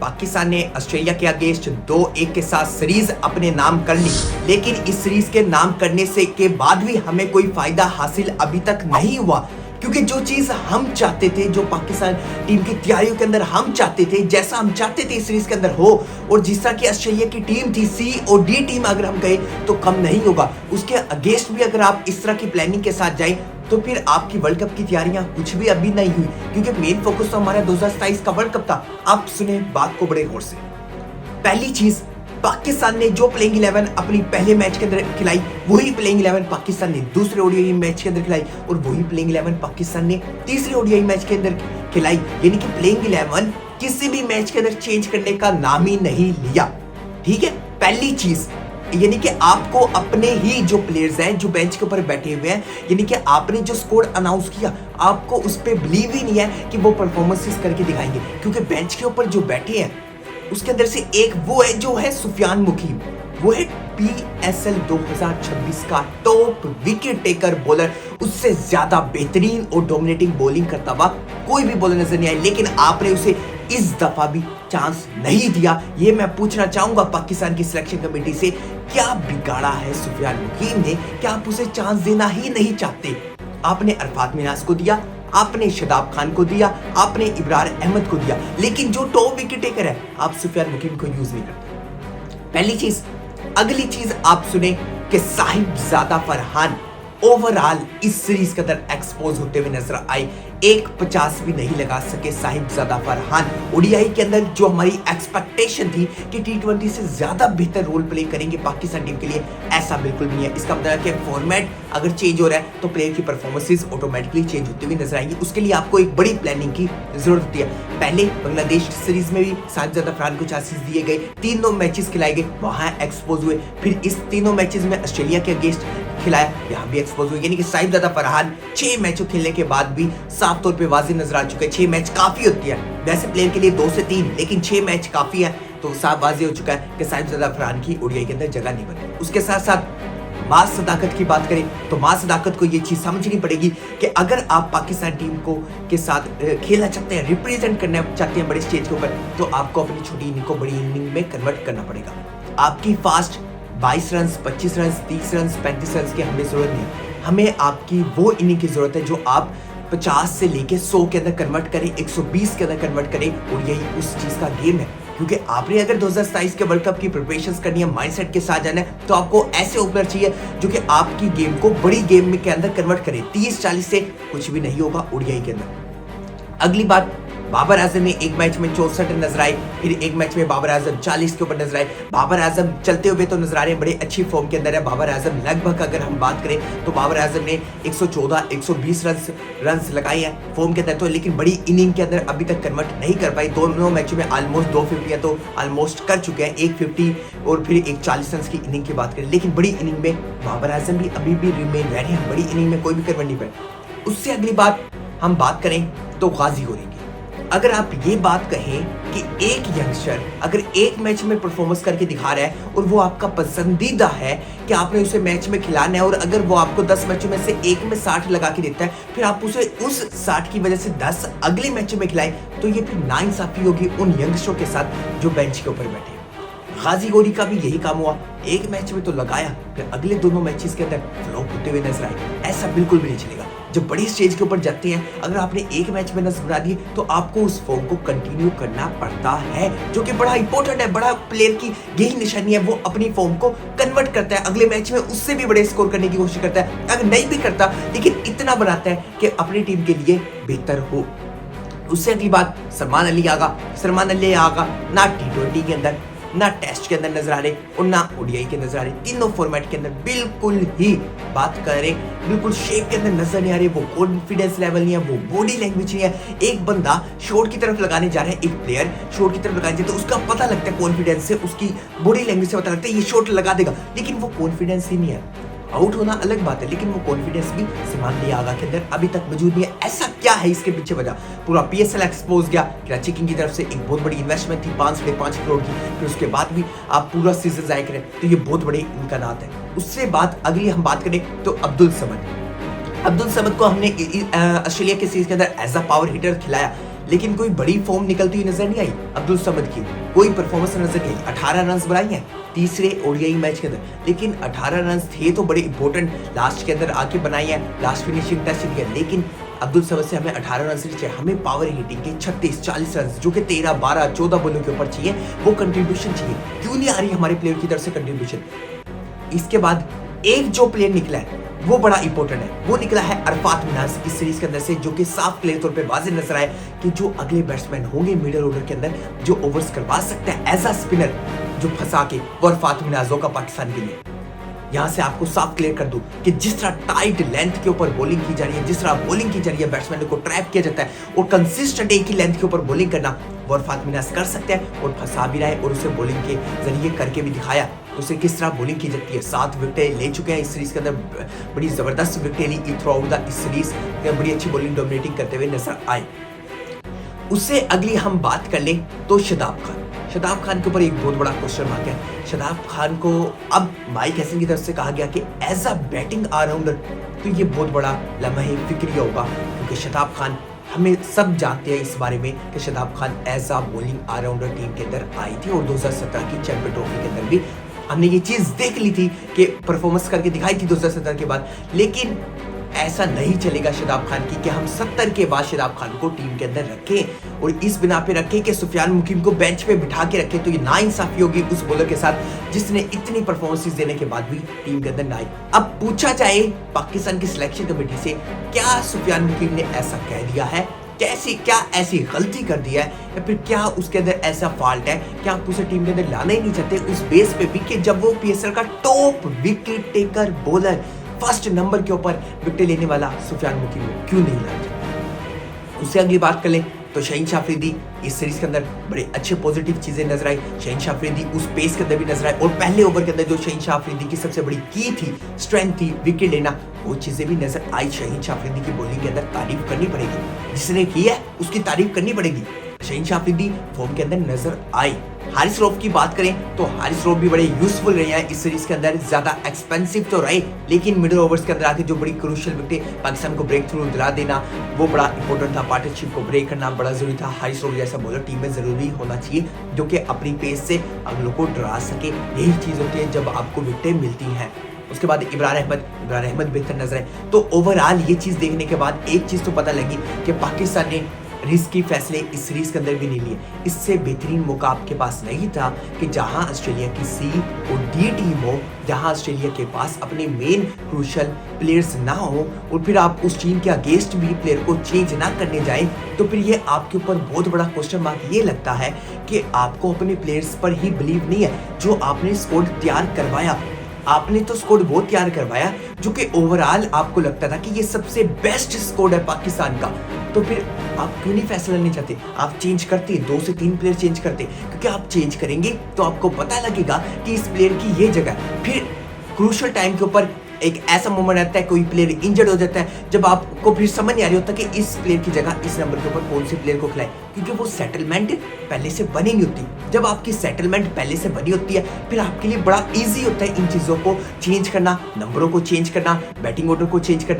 पाकिस्तान ने ऑस्ट्रेलिया के अगेंस्ट 2-1 के साथ सीरीज अपने नाम कर ली, लेकिन इस सीरीज के नाम करने से के बाद भी हमें कोई फायदा हासिल अभी तक नहीं हुआ, क्योंकि जो चीज हम चाहते थे, जो पाकिस्तान टीम की तैयारियों के अंदर हम चाहते थे, जैसा हम चाहते थे इस सीरीज के अंदर हो, और जिस तरह की ऑस्ट्रेलिया की टीम थी, सी और डी टीम अगर हम कहें तो कम नहीं होगा। उसके अगेंस्ट भी अगर आप इस तरह की प्लानिंग के साथ जाएं तो फिर आपकी वर्ल्ड कप की तैयारियां कुछ भी अभी नहीं हुई, क्योंकि मेन फोकस तो हमारा 2027 का वर्ल्ड कप था। आप सुने बात को बड़े गौर से। पहली चीज, पाकिस्तान ने जो प्लेइंग 11 अपनी पहले मैच के अंदर खिलाई, वही प्लेइंग 11 पाकिस्तान ने दूसरे ओडीआई मैच के अंदर खिलाई, और वही प्लेइंग 11 पाकिस्तान ने तीसरे ओडीआई मैच के अंदर खिलाई। यानी कि प्लेइंग 11 किसी भी मैच के अंदर चेंज करने का नाम ही नहीं लिया। ठीक है, पहली चीज, यानी कि आपको अपने ही जो प्लेयर्स हैं जो बेंच के ऊपर बैठे हुए हैं, यानी कि आपने जो स्कोर अनाउंस किया, आपको उस पर बिलीव ही नहीं है कि वो परफॉर्मेंसेस करके दिखाएंगे, क्योंकि बेंच के ऊपर जो बैठे हैं उसके अंदर से एक वो है जो है सुफियान मुकीम, वो है PSL 2026 का टॉप विकेट टेकर बॉलर। उससे ज्यादा बेहतरीन और डोमिनेटिंग बॉलिंग करता हुआ कोई भी बॉलर नजर नहीं आया, लेकिन आपने उसे इस दफा भी चांस नहीं दिया। ये मैं पूछना चाहूंगा पाकिस्तान की सिलेक्शन कमेटी से, क्या बिगाड़ा है सुफियान मुकीम ने, क्या आप उसे चांस देना ही नहीं चाहते? आपने अरफात मिनाज को दिया, आपने शदाब खान को दिया, आपने इब्रार अहमद को दिया, लेकिन जो टॉप विकेट टेकर है आप सुफियान मुकीम को यूज नहीं करते। पहली चीज। अगली चीज आप सुने कि साहिबजादा फरहान ओवरऑल इस सीरीज के अंदर एक्सपोज होते हुए नजर आए। 1.50 भी नहीं लगा सके साहिबजादा फरहान। ओडीआई के अंदर जो हमारी एक्सपेक्टेशन थी कि T20 से ज्यादा बेहतर रोल प्ले करेंगे पाकिस्तान टीम के लिए, ऐसा बिल्कुल नहीं है। इसका मतलब है कि फॉर्मेट अगर चेंज हो रहा है तो प्लेयर की परफॉर्मेंसेस ऑटोमेटिकली चेंज होती हुई नजर आएंगी। उसके लिए आपको एक बड़ी प्लानिंग की जरूरत होती है। पहले बांग्लादेश सीरीज में भी साहिबजादा फरहान को चांसेस दिए गए, 3 मैचेस खिलाए गए, वहां एक्सपोज हुए। फिर इस 3 मैचेस में ऑस्ट्रेलिया के अगेंस्ट खिलाया, यहाँ भी एक्सपोज हुए। यानी कि साहिबजादा फरहान 6 मैचों खेलने के बाद भी साफ तौर पे वाज़ेह नजर आ चुका है। 6 मैच काफी होती है वैसे प्लेयर के लिए, 2 से 3, लेकिन 6 मैच काफी है, तो साफ वाज़ेह हो चुका है कि साहिबजादा फरहान की ओडीआई के अंदर जगह नहीं बनी। उसके साथ साथ मां सदाकत की बात करें तो मां सदाकत को ये चीज समझनी पड़ेगी कि अगर आप पाकिस्तान टीम को के साथ खेलना चाहते हैं, रिप्रेजेंट करना चाहते हैं बड़े स्टेज के ऊपर, तो आपको अपनी छोटी इनिंग को बड़ी इनिंग में कन्वर्ट करना पड़ेगा। आपकी fast 22 run, 25 run, 30 run, 35 run की हमें जरूरत नहीं है। हमें आपकी वो इनिंग की जरूरत है जो आप 50 से लेके 100 के अंदर कन्वर्ट करें, 120 के अंदर कन्वर्ट करें, और यही उस चीज का गेम है। क्योंकि आपने अगर 2027 के वर्ल्ड कप की प्रिपरेशंस करनी है, माइंडसेट के साथ जाना है, तो आपको ऐसे ओपनर चाहिए जो कि आपकी गेम को बड़ी गेम में के अंदर कन्वर्ट करे। 30-40 से कुछ भी नहीं होगा ओडीआई के अंदर। अगली बात, बाबर आजम ने एक मैच में 64 रन नजर आए, फिर एक मैच में बाबर आजम 40 के ऊपर नजर आए। बाबर आजम चलते हुए तो नजर आ रहे हैं, बड़े अच्छी फॉर्म के अंदर है बाबर आजम। लगभग अगर हम बात करें तो बाबर आजम ने 114-120 रन लगाए हैं फॉर्म के अंदर, तो लेकिन बड़ी इनिंग के अंदर अभी तक कन्वर्ट नहीं कर पाई। दोनों मैचों में ऑलमोस्ट 250 तो ऑलमोस्ट कर चुके हैं, 150 और फिर एक 40 रन की इनिंग की बात करें, लेकिन बड़ी इनिंग में बाबर आजम भी अभी भी रिमेन रह रहे हैं, बड़ी इनिंग में कोई भी कन्वर्ट नहीं पाए। उससे अगली बात हम बात करें तो गाजी हो रही। अगर आप ये बात कहें कि एक यंगस्टर अगर एक मैच में परफॉर्मेंस करके दिखा रहा है और वो आपका पसंदीदा है कि आपने उसे मैच में खिलाना है, और अगर वो आपको 10 मैचों में से एक में 60 लगा के देता है, फिर आप उसे उस 60 की वजह से 10 अगले मैचों में खिलाएं, तो ये फिर नाइंसाफी होगी उन यंगस्टरों के साथ जो बेंच के ऊपर बैठे। गाजी गोरी का भी यही काम हुआ, एक मैच में तो लगाया, फिर अगले दोनों मैचेस के अंदर फ्लॉप होते हुए नजर आए। ऐसा बिल्कुल भी नहीं चलेगा। जब बड़ी स्टेज के ऊपर जाते हैं, अगर आपने एक मैच में नजर बना दी तो आपको उस फॉर्म को कंटिन्यू करना पड़ता है, जो कि बड़ा इंपॉर्टेंट है। बड़ा प्लेयर की यही निशानी है, वो अपनी फॉर्म को कन्वर्ट करता है, अगले मैच में उससे भी बड़े स्कोर करने की कोशिश करता है। अगर नहीं भी करता, लेकिन इतना बनाता है कि अपनी टीम के लिए बेहतर हो। उससे अगली बात, सलमान अली आगा ना T20 के अंदर, ना टेस्ट के अंदर नजर आ रहे और ना ओडीआई के नजर आ रहे। तीनों फॉर्मेट के अंदर बिल्कुल ही बात करें, बिल्कुल शेप के अंदर नजर नहीं आ रही, वो कॉन्फिडेंस लेवल नहीं है, वो बॉडी लैंग्वेज नहीं है। एक बंदा शॉट की तरफ लगाने जा रहा है, एक प्लेयर शॉट की तरफ लगाने जाए तो उसका पता लगता है कॉन्फिडेंस से, उसकी बॉडी लैंग्वेज से पता लगता है ये शॉट लगा देगा, लेकिन वो कॉन्फिडेंस ही नहीं है। आउट होना अलग बात है, लेकिन वो कॉन्फिडेंस भी सलमान अली आगा के अंदर अभी तक मौजूद नहीं है। ऐसा क्या है इसके पीछे वजह? पूरा PSL एक्सपोज गया, कराची किंग की तरफ से एक बहुत बड़ी इन्वेस्टमेंट थी 5.5 करोड़ की, फिर उसके बाद भी आप पूरा सीजन जाया करें तो ये बहुत बड़े इम्कानात है। उससे बात अगली हम बात करें तो अब्दुल समद को हमने ऑस्ट्रेलिया के सीरीज के अंदर एज अ पावर हिटर खिलाया, लेकिन कोई बड़ी फॉर्म निकलती हुई नजर नहीं आई अब्दुल समद की, कोई परफॉर्मेंस नजर नहीं आई। 18 रन बनाई हैं तीसरे ओडीआई मैच के अंदर, लेकिन 18 रन थे तो बड़े इंपॉर्टेंट, लास्ट के अंदर आके बनाई है, लास्ट फिनिशिंग टच दिया, लेकिन अब्दुल समद से हमें 18 रन चाहिए, हमें पावर हिटिंग के 36-40 रन जो कि 13, 12, 14 बॉलों के ऊपर चाहिए, वो कंट्रीब्यूशन चाहिए। क्यों नहीं आ रही हमारे प्लेयर की तरफ से कंट्रीब्यूशन? इसके बाद एक जो प्लेयर निकला है वो बड़ा इंपॉर्टेंट है, वो निकला है अरफात मिनाज इस सीरीज के अंदर से, जो कि साफ क्लियर तौर पे वाज़ेह नजर आए कि जो अगले बैट्समैन होंगे मिडिल ऑर्डर के अंदर जो ओवर्स करवा सकते हैं एज अ स्पिनर जो फंसा के, वो अरफात मिनाज होगा पाकिस्तान के लिए। यहां से आपको साफ क्लियर कर दूं कि जिस तरह टाइट लेंथ के ऊपर बॉलिंग की जा रही है, जिस तरह बॉलिंग की जा रही है, बैट्समैन को ट्रैप किया जाता है और कंसिस्टेंट एक ही लेंथ के ऊपर बॉलिंग करना वो अरफात मिनाज कर सकते हैं और फंसा भी रहा है और उसे बॉलिंग के जरिए करके भी दिखाया उसे किस तरह बॉलिंग की जाती है। 7 विकेटें ले चुके हैं इस सीरीज के अंदर, बड़ी जबरदस्त विकेटें ली थ्रू आउट द इस सीरीज, बड़ी अच्छी बॉलिंग डोमिनेटिंग करते हुए नजर आए। उससे अगली हम बात कर लें तो शादाब खान के ऊपर एक बहुत बड़ा क्वेश्चन मार्क है। शादाब खान को अब माइक हैसन की तरफ से कहा गया कि एज अ बैटिंग ऑलराउंडर तो ये बहुत बड़ा लम्हे फिक्रिया होगा, क्योंकि शादाब खान हमें सब जानते हैं इस बारे में कि Shadab Khan as a bowling allrounder team के अंदर आई थी और 2017 की चैंपियन ट्रॉफी के अंदर भी हमने ये चीज देख ली थी कि परफॉर्मेंस करके दिखाई थी 2017 के बाद। लेकिन ऐसा नहीं चलेगा शादाब खान की कि हम 70 के बाद शादाब खान को टीम के अंदर रखें और इस बिना पे रखें कि सुफियान मुकीम को बेंच पे बिठा के रखें, तो ये नाइंसाफी होगी उस बॉलर के साथ जिसने इतनी परफॉर्मेंसेस देने के बाद भी टीम के अंदर ना आई। अब पूछा जाए पाकिस्तान की सिलेक्शन कमेटी से, क्या सुफियान मुकीम ने ऐसा कह दिया है, क्या ऐसी गलती कर दिया है, या फिर क्या उसके अंदर ऐसा फॉल्ट है कि आप उसे टीम के अंदर लाना ही नहीं चाहते उस बेस पे भी कि जब वो पीएसएल का top wicket taker bowler first number के ऊपर विकेट लेने वाला सुफियान मुकीम क्यों नहीं लाते? उससे अगली बात कर लें तो शहीन शाह अफरीदी इस सीरीज के अंदर बड़े अच्छे पॉजिटिव चीजें नजर आई। शहीन शाह अफरीदी उस पेस के अंदर भी नजर आए और पहले ओवर के अंदर जो शहीन शाह अफरीदी की सबसे बड़ी की थी, स्ट्रेंथ थी, विकेट लेना, वो चीजें भी नजर आई। शहीन शाह अफरीदी की बॉलिंग के अंदर तारीफ करनी पड़ेगी, जिसने की है उसकी तारीफ करनी पड़ेगी। शहीन शाह अफरीदी फॉर्म के अंदर नजर आए। हारिस रऊफ की बात करें तो हारिस रऊफ भी बड़े यूजफुल रहे हैं इस सीरीज के अंदर, ज्यादा एक्सपेंसिव तो रहे लेकिन मिडिल ओवर्स के अंदर आके जो बड़ी क्रूशियल विकेट पाकिस्तान को ब्रेक थ्रू दिला देना वो बड़ा इंपॉर्टेंट था। पार्टनरशिप को ब्रेक करना बड़ा जरूरी था। हारिस रऊफ जैसा बॉलर टीम में जरूरी होना चाहिए जो कि अपनी पेस से अगलों को डरा सके, यही चीज होती है जब आपको विकेटें मिलती हैं। उसके बाद इमरान अहमद बेहतर नजर आए। तो ओवरऑल ये चीज देखने के बाद एक चीज तो पता लगी कि पाकिस्तान ने रिस्की फैसले इस सीरीज के अंदर भी नहीं लिए। इससे बेहतरीन मौका आपके पास नहीं था कि जहां ऑस्ट्रेलिया की सी और डी टीम हो, जहां ऑस्ट्रेलिया के पास अपने मेन क्रूशल प्लेयर्स ना हो और फिर आप उस टीम के अगेंस्ट भी प्लेयर को चेंज ना करने जाएं, तो फिर ये आपके ऊपर बहुत बड़ा क्वेश्चन मार्क ये लगता है कि आपको अपने प्लेयर्स पर ही बिलीव नहीं है। जो आपने स्क्वाड तैयार करवाया, आपने तो स्क्वाड बहुत तैयार करवाया जो कि ओवरऑल आपको लगता था कि ये सबसे बेस्ट स्क्वाड है पाकिस्तान का, तो फिर आप क्यों नहीं फैसला लेना चाहते? आप चेंज करते, 2 से 3 प्लेयर चेंज करते, क्योंकि आप चेंज करेंगे तो आपको पता लगेगा कि इस प्लेयर की ये जगह। फिर क्रूशियल टाइम के ऊपर एक ऐसा मोमेंट आता है, कोई प्लेयर इंजर्ड हो जाता है, जब आपको फिर समझ नहीं आ रही होता कि इस प्लेयर की जगह इस नंबर के ऊपर कौन से प्लेयर को खिलाए, क्योंकि वो सेटलमेंट पहले से बनी नहीं होती। जब आपकी सेटलमेंट पहले से बनी होती है फिर आपके लिए बड़ा इजी होता है इन चीज़ों को चेंज करना, नंबरों को चेंज करना, बैटिंग ऑर्डर को चेंज करना।